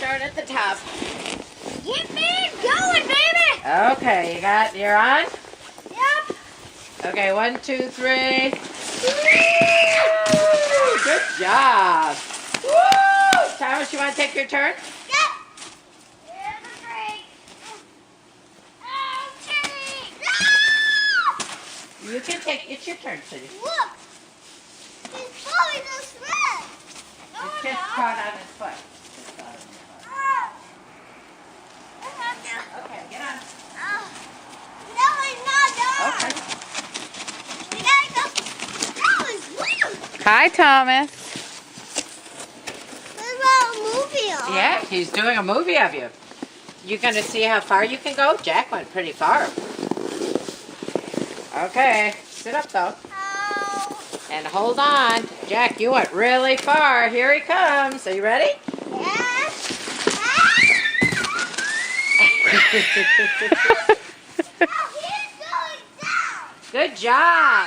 start at the top. Get me going, baby! Okay, you're on? Yep. Okay, 1, 2, 3. Good job. Woo! Thomas, you want to take your turn? Yep. Here's the drink. Oh, Timmy! No! You can take, it's your turn, Cindy. Look! He's pulling the thread! No, It's I'm just not. caught on his foot. Oh. I have to. Okay, get on. Oh. No, he's not done. Okay. We gotta go. That was weird. Hi, Thomas. What about a movie on? Yeah, he's doing a movie of you. You gonna see how far you can go? Jack went pretty far. Okay, sit up though. Oh. And hold on. Jack, you went really far. Here he comes. Are you ready? Yes. Oh, he's going down. Good job.